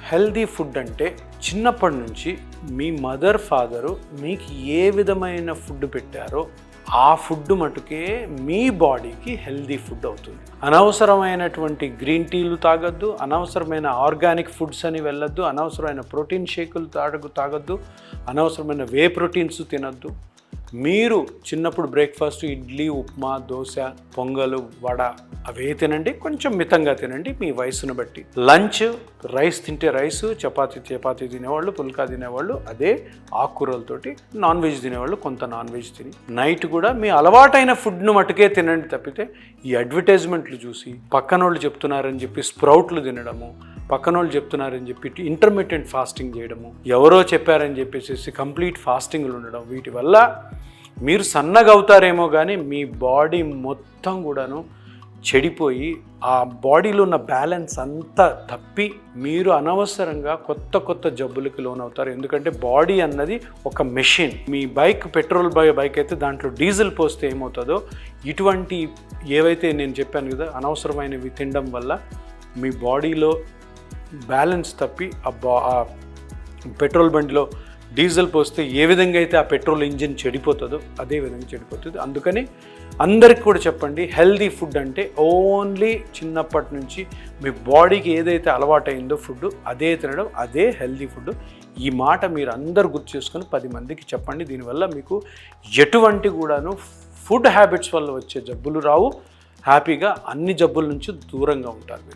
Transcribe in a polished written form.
Healthy food అంటే చిన్నప్పటి నుంచి మీ మదర్ ఫాదరు మీకు ఏ విధమైన ఫుడ్ పెట్టారో ఆ ఫుడ్ మటుకే మీ బాడీకి హెల్దీ ఫుడ్ అవుతుంది. అనవసరమైనటువంటి గ్రీన్ టీలు తాగొద్దు, అనవసరమైన ఆర్గానిక్ ఫుడ్స్ అని వెళ్ళొద్దు, అనవసరమైన ప్రోటీన్ షేకులు తాగొద్దు, అనవసరమైన వే ప్రోటీన్స్ తినొద్దు. మీరు చిన్నప్పుడు బ్రేక్ఫాస్ట్ ఇడ్లీ, ఉప్మా, దోశ, పొంగలు, వడ అవే తినండి, కొంచెం మితంగా తినండి మీ వయసును బట్టి. లంచ్ రైస్ తింటే రైస్, చపాతీ తినేవాళ్ళు, పుల్కా తినేవాళ్ళు అదే ఆకుకూరలతోటి, నాన్ వెజ్ తినేవాళ్ళు కొంత నాన్ వెజ్ తిని, నైట్ కూడా మీ అలవాటైన ఫుడ్ను మటుకే తినండి తప్పితే ఈ అడ్వర్టైజ్మెంట్లు చూసి పక్కనోళ్ళు చెప్తున్నారని చెప్పి స్ప్రౌట్లు తినడము, పక్కనోళ్ళు చెప్తున్నారని చెప్పి ఇంటర్మిటెంట్ ఫాస్టింగ్ చేయడము, ఎవరో చెప్పారని చెప్పేసి కంప్లీట్ ఫాస్టింగ్లు ఉండడం, వీటి వల్ల మీరు సన్నగా అవుతారేమో కానీ మీ బాడీ మొత్తం కూడాను చెడిపోయి ఆ బాడీలో ఉన్న బ్యాలెన్స్ అంతా తప్పి మీరు అనవసరంగా కొత్త జబ్బులకి లోనవుతారు. ఎందుకంటే బాడీ అన్నది ఒక మెషిన్. మీ పెట్రోల్ బైక్ అయితే దాంట్లో డీజిల్ పోస్తే ఏమవుతుందో ఇటువంటి ఏవైతే నేను చెప్పాను కదా అనవసరమైనవి తినడం వల్ల మీ బాడీలో బ్యాలెన్స్ తప్పి ఆ పెట్రోల్ బండిలో డీజిల్ పోస్తే ఏ విధంగా అయితే ఆ పెట్రోల్ ఇంజిన్ చెడిపోతుందో అదే విధంగా చెడిపోతుంది. అందుకని అందరికి కూడా చెప్పండి, హెల్దీ ఫుడ్ అంటే ఓన్లీ చిన్నప్పటి నుంచి మీ బాడీకి ఏదైతే అలవాటైందో ఫుడ్ అదే తినడం, అదే హెల్దీ ఫుడ్. ఈ మాట మీరు అందరు గుర్తు చేసుకొని 10 మందికి చెప్పండి. దీనివల్ల మీకు ఎటువంటి కూడాను ఫుడ్ హ్యాబిట్స్ వల్ల వచ్చే జబ్బులు రావు. హ్యాపీగా అన్ని జబ్బుల నుంచి దూరంగా ఉంటారు మీరు.